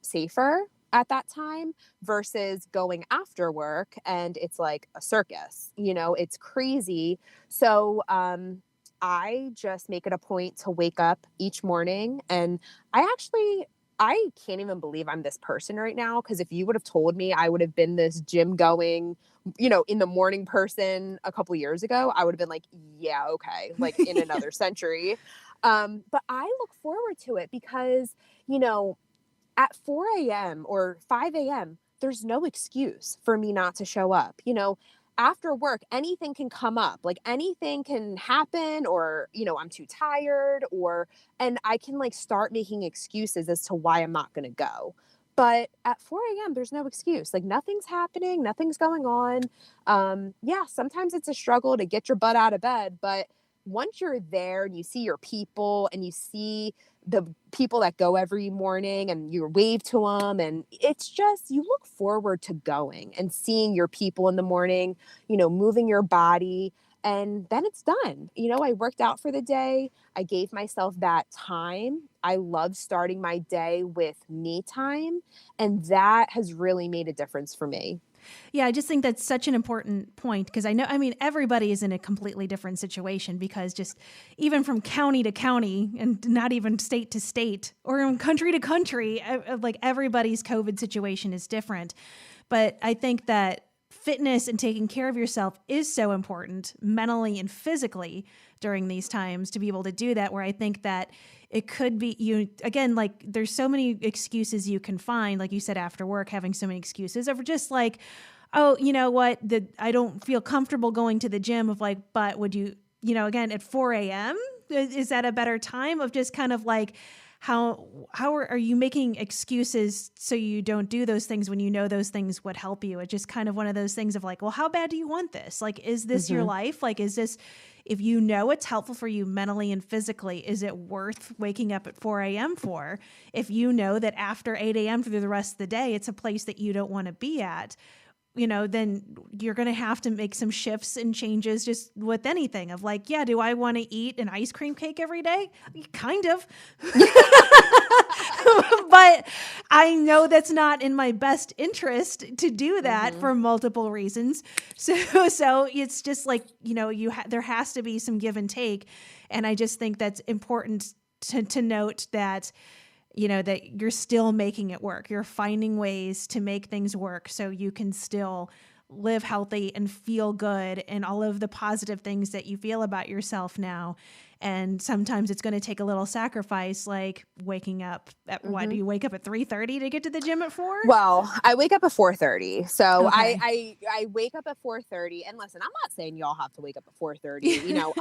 safer at that time versus going after work. And it's like a circus, it's crazy. So I just make it a point to wake up each morning. And I can't even believe I'm this person right now, because if you would have told me I would have been this gym going, in the morning person a couple years ago, I would have been like, yeah, okay, like in another century. But I look forward to it because, at 4 a.m. or 5 a.m., there's no excuse for me not to show up. After work, anything can come up, like anything can happen, or, I'm too tired, and I can like start making excuses as to why I'm not going to go. But at 4 a.m., there's no excuse. Like nothing's happening, nothing's going on. Yeah, sometimes it's a struggle to get your butt out of bed, but once you're there and you see your people and you see the people that go every morning and you wave to them, and it's just, you look forward to going and seeing your people in the morning, moving your body, and then it's done. I worked out for the day. I gave myself that time. I love starting my day with me time, and that has really made a difference for me. Yeah, I just think that's such an important point, because everybody is in a completely different situation, because just even from county to county and not even state to state or from country to country, like everybody's COVID situation is different. But I think that fitness and taking care of yourself is so important mentally and physically during these times to be able to do that, where I think that it could be like there's so many excuses you can find, like you said, after work, having so many excuses of just like, oh, you know what, I don't feel comfortable going to the gym, of like, but would you, again, at 4 a.m., is that a better time of just kind of like, how are you making excuses so you don't do those things when you know those things would help you? It's just kind of one of those things of like, well, how bad do you want this? Like, is this your life? Like, is this, if you know it's helpful for you mentally and physically, is it worth waking up at 4 a.m. for? If you know that after 8 a.m. through the rest of the day, it's a place that you don't want to be at, then you're going to have to make some shifts and changes just with anything of like, yeah, do I want to eat an ice cream cake every day? Kind of. But I know that's not in my best interest to do that for multiple reasons. So it's just like, there has to be some give and take. And I just think that's important to note that, that you're still making it work. You're finding ways to make things work so you can still live healthy and feel good and all of the positive things that you feel about yourself now. And sometimes it's going to take a little sacrifice, like waking up at what? Do you wake up at 3:30 to get to the gym at 4? Well, I wake up at 4:30. So Okay. I wake up at 4:30. And listen, I'm not saying y'all have to wake up at 4:30. You know,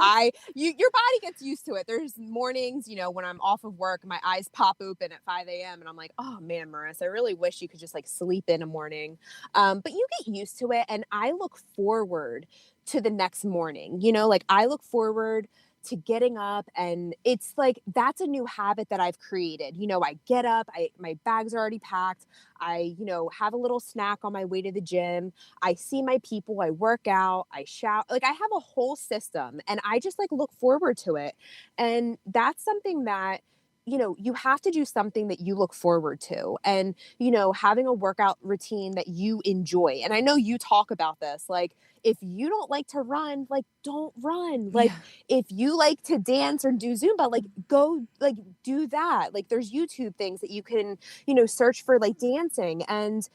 your body gets used to it. There's mornings, you know, when I'm off of work, my eyes pop open at 5 a.m. and I'm like, oh man, Marissa, I really wish you could just like sleep in a morning. But you get used to it. And I look forward to the next morning. You know, like I look forward to getting up, and it's like that's a new habit that I've created. You know, I get up, my bags are already packed. I, you know, have a little snack on my way to the gym. I see my people, I work out, I shout. Like I have a whole system and I just like look forward to it. And that's something that, you know, you have to do something that you look forward to, and, you know, having a workout routine that you enjoy. And I know you talk about this, like, if you don't like to run, like, don't run. Like, if you like to dance or do Zumba, like, go, like, do that. Like, there's YouTube things that you can, you know, search for, like, dancing. And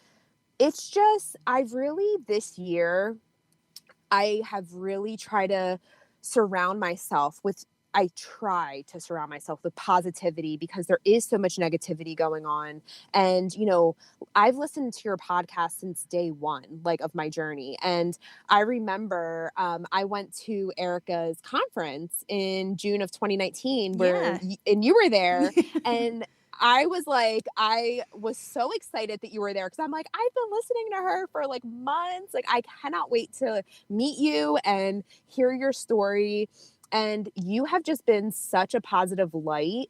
it's just, this year, I have really tried to surround myself with positivity, because there is so much negativity going on. And, you know, I've listened to your podcast since day one, like of my journey. And I remember I went to Erica's conference in June of 2019 where, and you were there. And I was so excited that you were there, because I'm like, I've been listening to her for like months. Like, I cannot wait to meet you and hear your story. And you have just been such a positive light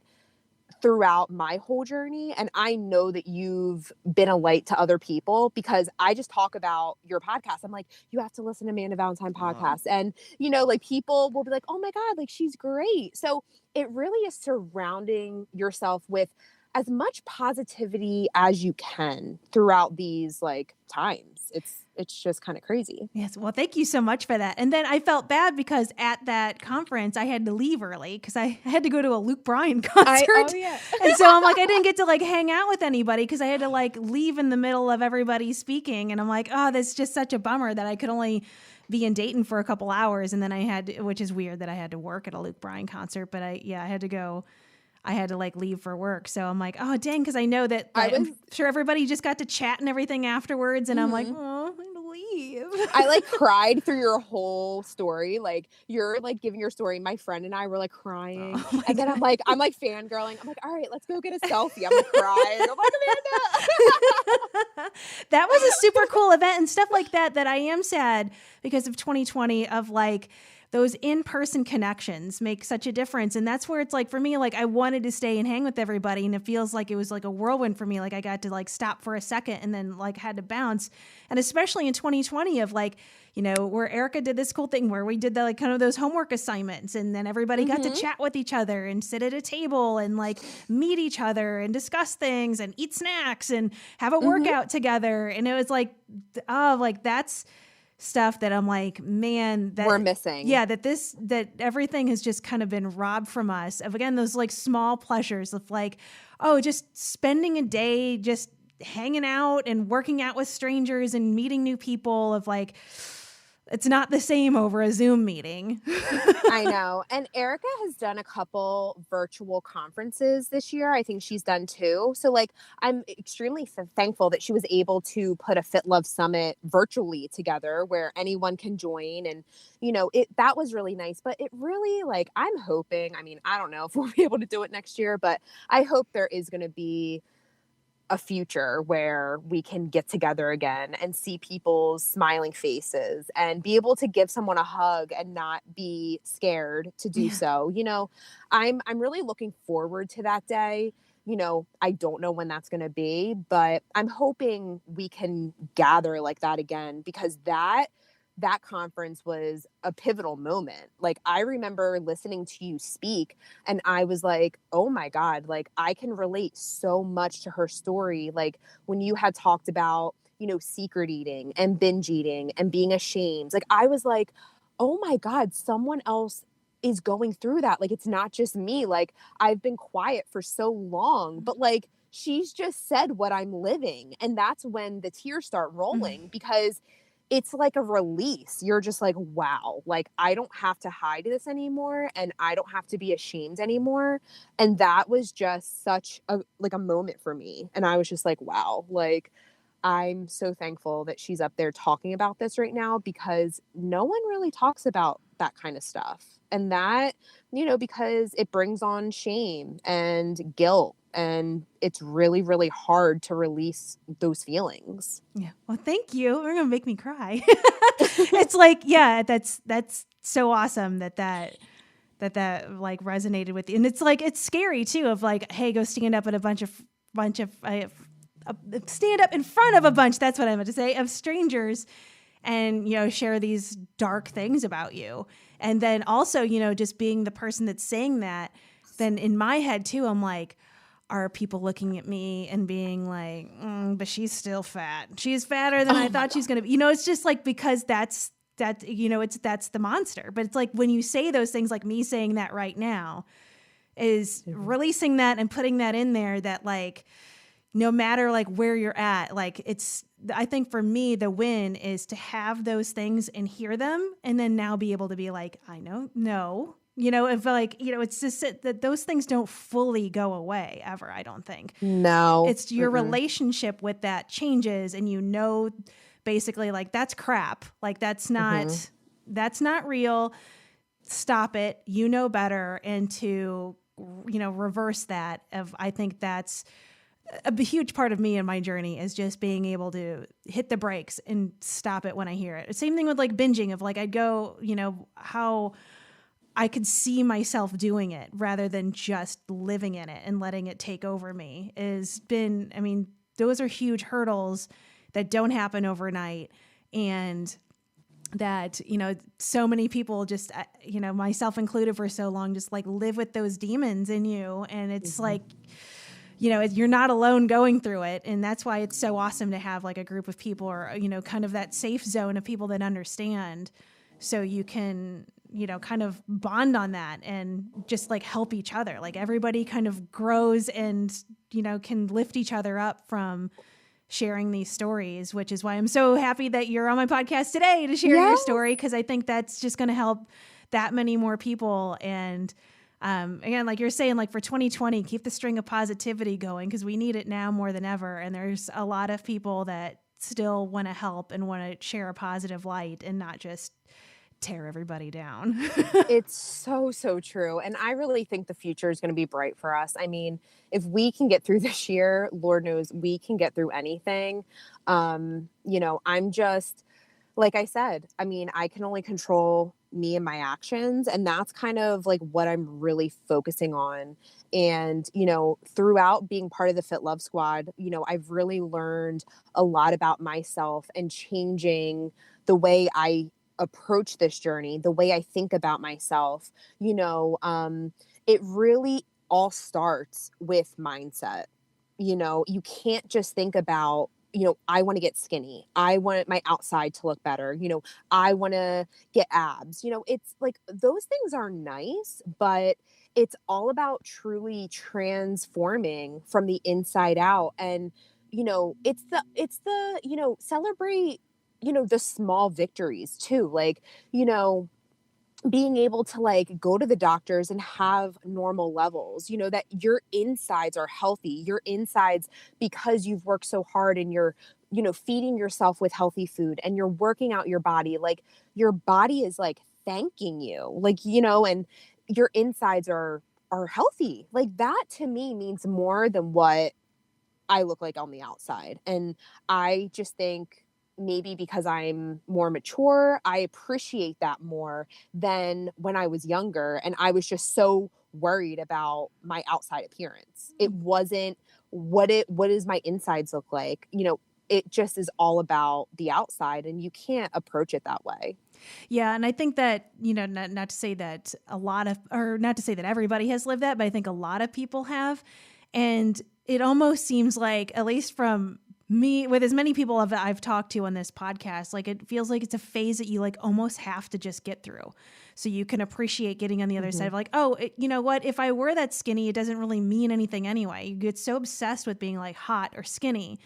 throughout my whole journey. And I know that you've been a light to other people, because I just talk about your podcast. I'm like, you have to listen to Amanda Valentine podcast. And, you know, like people will be like, oh my God, like she's great. So it really is surrounding yourself with as much positivity as you can throughout these like times. It's just kind of crazy. Yes. Well, thank you so much for that. And then I felt bad because at that conference, I had to leave early because I had to go to a Luke Bryan concert. And so I'm like, I didn't get to like hang out with anybody because I had to like leave in the middle of everybody speaking. And I'm like, oh, that's just such a bummer that I could only be in Dayton for a couple hours. And then which is weird that I had to work at a Luke Bryan concert, but I had to go. I had to like leave for work. So I'm like, oh, dang. Cause I know that I'm sure everybody just got to chat and everything afterwards. And I'm like, oh, I have to leave. I like cried through your whole story. Like you're like giving your story. My friend and I were like crying. And then I'm like fangirling. I'm like, all right, let's go get a selfie. I'm like crying. I'm like, Amanda. That was a super cool event and stuff like that I am sad because of 2020 of like, those in-person connections make such a difference. And that's where it's like, for me, like I wanted to stay and hang with everybody. And it feels like it was like a whirlwind for me. Like I got to like stop for a second and then like had to bounce. And especially in 2020 of like, you know, where Erica did this cool thing where we did the, like kind of those homework assignments. And then everybody got to chat with each other and sit at a table and like meet each other and discuss things and eat snacks and have a workout together. And it was like, oh, like that's stuff that I'm like, man, that we're missing. Yeah, that everything has just kind of been robbed from us of, again, those like small pleasures of like, oh, just spending a day just hanging out and working out with strangers and meeting new people of like, it's not the same over a Zoom meeting. I know. And Erica has done a couple virtual conferences this year. I think she's done 2. So like, I'm extremely thankful that she was able to put a Fit Love Summit virtually together where anyone can join. And, you know, that was really nice, but it really like, I'm hoping, I mean, I don't know if we'll be able to do it next year, but I hope there is going to be a future where we can get together again and see people's smiling faces and be able to give someone a hug and not be scared to do so. You know, I'm really looking forward to that day. You know, I don't know when that's going to be, but I'm hoping we can gather like that again, because that conference was a pivotal moment. Like I remember listening to you speak and I was like, oh my God, like I can relate so much to her story. Like when you had talked about, you know, secret eating and binge eating and being ashamed, like I was like, oh my God, someone else is going through that. Like, it's not just me. Like I've been quiet for so long, but like, she's just said what I'm living. And that's when the tears start rolling, because it's like a release. You're just like, wow, like I don't have to hide this anymore and I don't have to be ashamed anymore. And that was just such a moment for me. And I was just like, wow, like I'm so thankful that she's up there talking about this right now, because no one really talks about that kind of stuff. And that, because it brings on shame and guilt, and it's really, really hard to release those feelings. Yeah. Well, thank you. You're going to make me cry. It's like, yeah, that's so awesome that like resonated with you. And it's like, it's scary too, of like, hey, go stand up at a bunch of stand up in front of a bunch, that's what I meant to say, of strangers, and, share these dark things about you. And then also, just being the person that's saying that, then in my head too, I'm like, are people looking at me and being like, but she's still fat. She's fatter than I thought she's going to be. It's just like, because that's the monster. But it's like, when you say those things, like me saying that right now, is releasing that and putting that in there, that like, no matter like where you're at, like I think for me, the win is to have those things and hear them, and then now be able to be like, I know, no, if like, it's just that those things don't fully go away ever. I don't think. No, it's your relationship with that changes, and basically like, that's crap. Like that's not real. Stop it. Better. And to, reverse that I think that's a huge part of me and my journey, is just being able to hit the brakes and stop it when I hear it. Same thing with like binging, of like, I'd go, how I could see myself doing it rather than just living in it and letting it take over me, those are huge hurdles that don't happen overnight. And that, so many people just, myself included for so long, just like live with those demons in you. And it's like, you're not alone going through it. And that's why it's so awesome to have like a group of people, or, kind of that safe zone of people that understand, so you can, kind of bond on that and just like help each other. Like everybody kind of grows and, can lift each other up from sharing these stories, which is why I'm so happy that you're on my podcast today to share your story. 'Cause I think that's just going to help that many more people. And, again, like you're saying, like for 2020, keep the string of positivity going, because we need it now more than ever. And there's a lot of people that still want to help and want to share a positive light and not just tear everybody down. It's so, so true. And I really think the future is going to be bright for us. I mean, if we can get through this year, Lord knows we can get through anything. I'm just, like I said, I can only control me and my actions. And that's kind of like what I'm really focusing on. And, throughout being part of the Fit Love Squad, I've really learned a lot about myself and changing the way I approach this journey, the way I think about myself. It really all starts with mindset. You can't just think about, I want to get skinny. I want my outside to look better. I want to get abs. It's like those things are nice, but it's all about truly transforming from the inside out. And, it's the, celebrate, the small victories too. Like, being able to like go to the doctors and have normal levels, that your insides are healthy, your insides, because you've worked so hard and you're, feeding yourself with healthy food and you're working out your body, like your body is like thanking you, like, and your insides are healthy. Like that to me means more than what I look like on the outside. And I just think, maybe because I'm more mature, I appreciate that more than when I was younger. And I was just so worried about my outside appearance. It wasn't what does my insides look like? It just is all about the outside, and you can't approach it that way. Yeah. And I think that, not to say that not to say that everybody has lived that, but I think a lot of people have. And it almost seems like, at least from me, with as many people I've talked to on this podcast, like it feels like it's a phase that you like almost have to just get through, so you can appreciate getting on the other side of like, you know what, if I were that skinny, it doesn't really mean anything anyway. You get so obsessed with being like hot or skinny,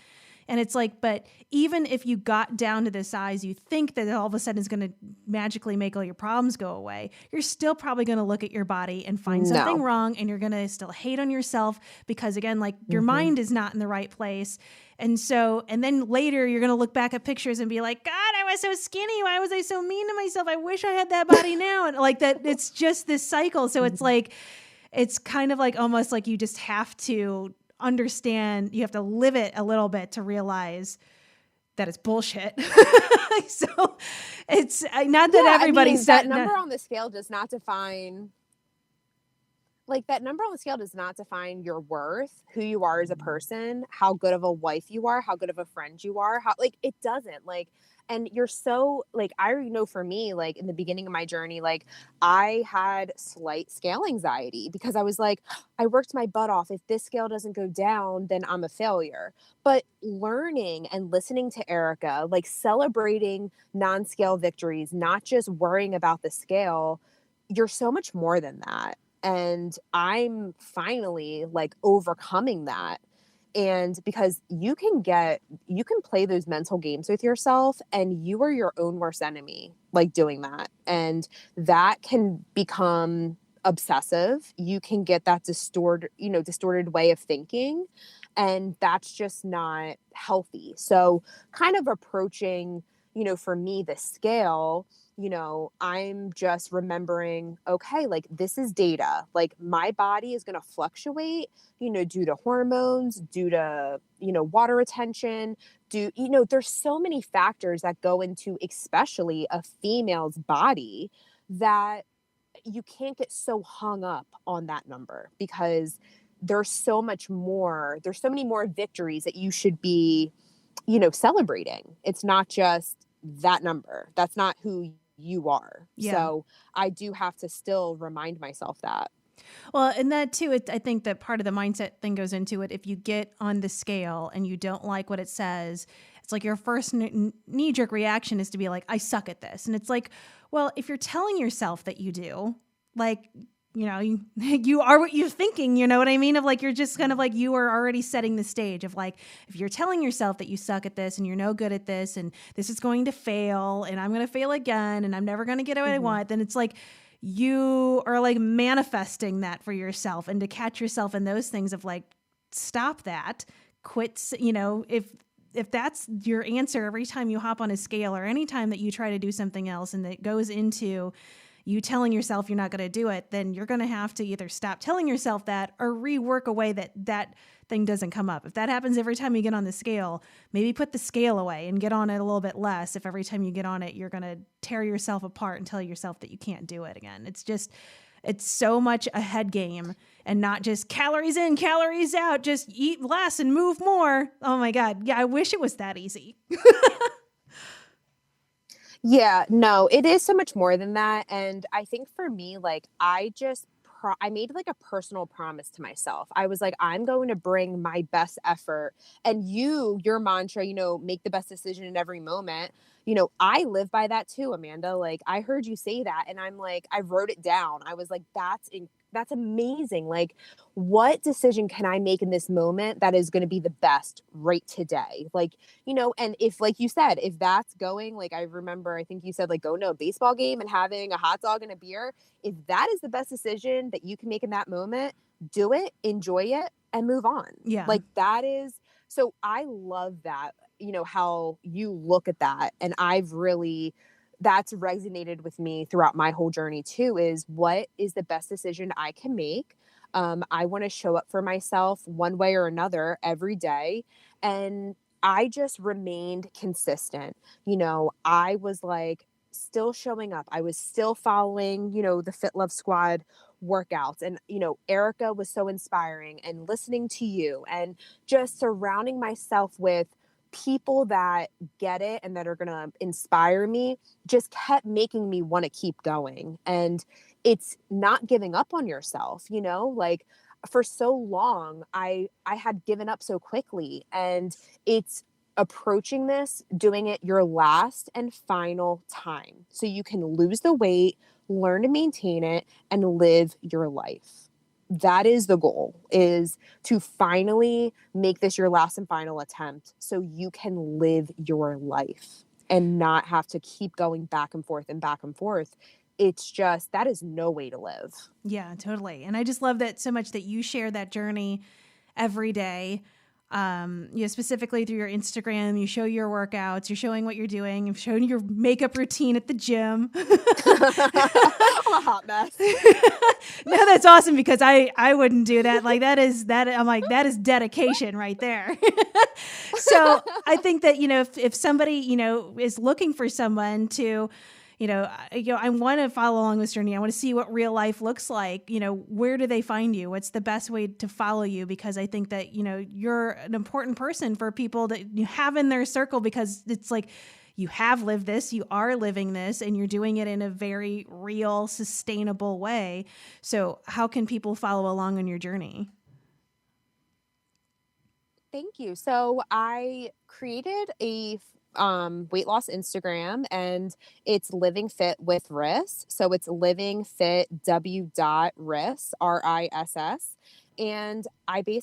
And it's like, but even if you got down to the size you think that all of a sudden is going to magically make all your problems go away, you're still probably going to look at your body and find something wrong, and you're going to still hate on yourself because, again, like your mind is not in the right place. And so, and then later you're going to look back at pictures and be like, God, I was so skinny. Why was I so mean to myself? I wish I had that body now. And like that, it's just this cycle. So it's like, it's kind of like almost like you just have to understand, you have to live it a little bit to realize that it's bullshit. So it's not that everybody's that number on the scale does not define, like that number on the scale does not define your worth, who you are as a person, how good of a wife you are, how good of a friend you are, how, like, it doesn't, like, and you're so, like, I already know for me, like in the beginning of my journey, like I had slight scale anxiety because I was like, I worked my butt off. If this scale doesn't go down, then I'm a failure. But learning and listening to Erica, like celebrating non-scale victories, not just worrying about the scale, you're so much more than that. And I'm finally like overcoming that. And because you can play those mental games with yourself, and you are your own worst enemy, like doing that. And that can become obsessive. You can get that distorted way of thinking. And that's just not healthy. So kind of approaching, for me, the scale, I'm just remembering, okay, like this is data, like my body is going to fluctuate, due to hormones, due to, water retention, there's so many factors that go into, especially a female's body, that you can't get so hung up on that number, because there's so many more victories that you should be, celebrating. It's not just that number. That's not who you are. Yeah. So I do have to still remind myself that. Well, and that too, I think that part of the mindset thing goes into it. If you get on the scale and you don't like what it says, it's like your first knee-jerk reaction is to be like, I suck at this. And it's like, well, if you're telling yourself that you do, like, you are what you're thinking, you know what I mean? Of like, you're just kind of like, you are already setting the stage of like, if you're telling yourself that you suck at this and you're no good at this and this is going to fail and I'm going to fail again and I'm never going to get what I want, then it's like, you are like manifesting that for yourself. And to catch yourself in those things of like, stop that, quit, if that's your answer every time you hop on a scale or any time that you try to do something else and that goes into you telling yourself you're not going to do it, then you're going to have to either stop telling yourself that or rework a way that thing doesn't come up. If that happens every time you get on the scale, maybe put the scale away and get on it a little bit less. If every time you get on it, you're going to tear yourself apart and tell yourself that you can't do it again. It's so much a head game and not just calories in, calories out, just eat less and move more. Oh my God. Yeah, I wish it was that easy. Yeah, no, it is so much more than that. And I think for me, like, I made like a personal promise to myself. I was like, I'm going to bring my best effort. And your mantra, make the best decision in every moment. I live by that too, Amanda. Like, I heard you say that and I'm like, I wrote it down. I was like, that's amazing. Like, what decision can I make in this moment that is going to be the best right today? Like, and if, like you said, if that's going, like, I think you said, like, going to a baseball game and having a hot dog and a beer, if that is the best decision that you can make in that moment, do it, enjoy it, and move on. Yeah. Like, that is, so I love that, how you look at that. And that's resonated with me throughout my whole journey too, is what is the best decision I can make? I want to show up for myself one way or another every day. And I just remained consistent. I was like still showing up. I was still following, the Fit Love Squad workouts. And, Erica was so inspiring, and listening to you and just surrounding myself with people that get it and that are going to inspire me just kept making me want to keep going. And it's not giving up on yourself, like for so long, I had given up so quickly, and it's approaching this, doing it your last and final time so you can lose the weight, learn to maintain it, and live your life. that is the goal, is to finally make this your last and final attempt so you can live your life and not have to keep going back and forth and back and forth. It's just, that is no way to live. Yeah, totally. And I just love that so much that you share that journey every day. Specifically through your Instagram, you show your workouts, you're showing what you're doing, you've shown your makeup routine at the gym. I'm a hot mess. No, that's awesome, because I wouldn't do that. Like I'm like, that is dedication right there. So I think that, if somebody, is looking for someone to, I want to follow along this journey. I want to see what real life looks like. Where do they find you? What's the best way to follow you? Because I think that, you're an important person for people that you have in their circle, because it's like, you have lived this, you are living this, and you're doing it in a very real, sustainable way. So how can people follow along on your journey? Thank you. So I created a weight loss Instagram, and it's Living Fit with Riss. So it's livingfitw.riss, RISS. And I've been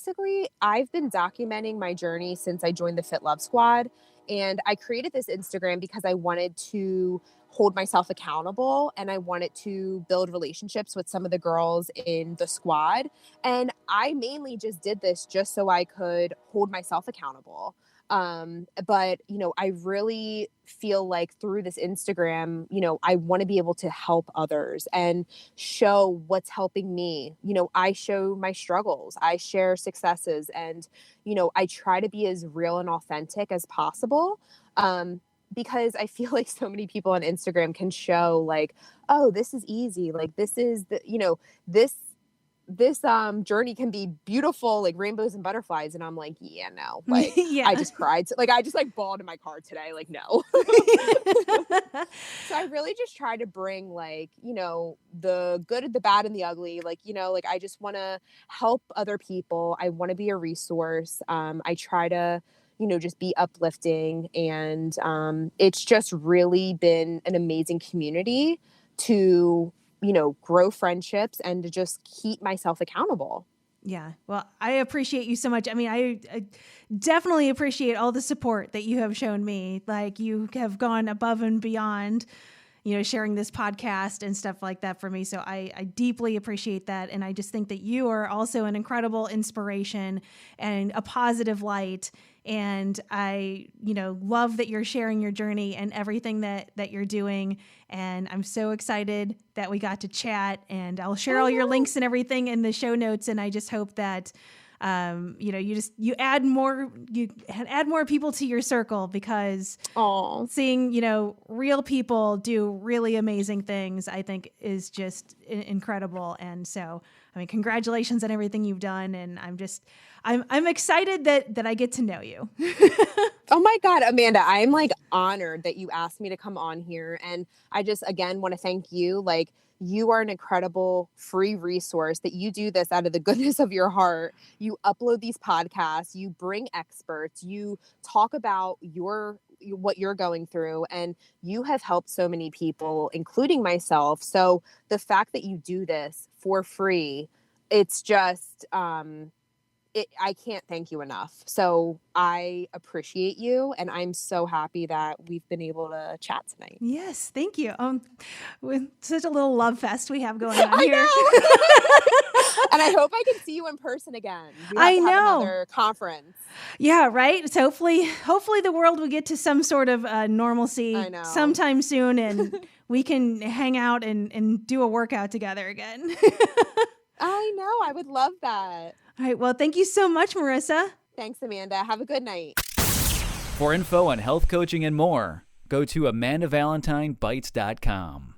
documenting my journey since I joined the Fit Love Squad. And I created this Instagram because I wanted to hold myself accountable, and I wanted to build relationships with some of the girls in the squad. And I mainly just did this just so I could hold myself accountable. But, I really feel like through this Instagram, I want to be able to help others and show what's helping me. I show my struggles, I share successes, and, I try to be as real and authentic as possible. Because I feel like so many people on Instagram can show like, oh, this is easy. Like, this is this journey can be beautiful, like rainbows and butterflies. And I'm like, yeah, no, like, yeah. I just cried. Like, I just bawled in my car today. Like, no. So I really just try to bring the good, the bad, and the ugly. I just want to help other people. I want to be a resource. I try to, just be uplifting. And it's just really been an amazing community to, grow friendships and to just keep myself accountable. Yeah. Well, I appreciate you so much. I mean, I definitely appreciate all the support that you have shown me. Like, you have gone above and beyond, sharing this podcast and stuff like that for me. So I deeply appreciate that. And I just think that you are also an incredible inspiration and a positive light. And I, love that you're sharing your journey and everything that you're doing. And I'm so excited that we got to chat, and I'll share all your links and everything in the show notes. And I just hope that, you add more people to your circle, because seeing, real people do really amazing things, I think is just incredible. And so, I mean, congratulations on everything you've done. And I'm excited that I get to know you. Oh my God, Amanda, I'm honored that you asked me to come on here. And I just, again, want to thank you. You are an incredible free resource, that you do this out of the goodness of your heart. You upload these podcasts, you bring experts, you talk about what you're going through, and you have helped so many people, including myself. So the fact that you do this for free, it's just, I can't thank you enough. So I appreciate you, and I'm so happy that we've been able to chat tonight. Yes, thank you. With such a little love fest we have going on here. And I hope I can see you in person again. I know. Have another conference. Yeah, right. So hopefully the world will get to some sort of normalcy sometime soon, and we can hang out and do a workout together again. I know. I would love that. All right. Well, thank you so much, Marissa. Thanks, Amanda. Have a good night. For info on health coaching and more, go to AmandaValentineBites.com.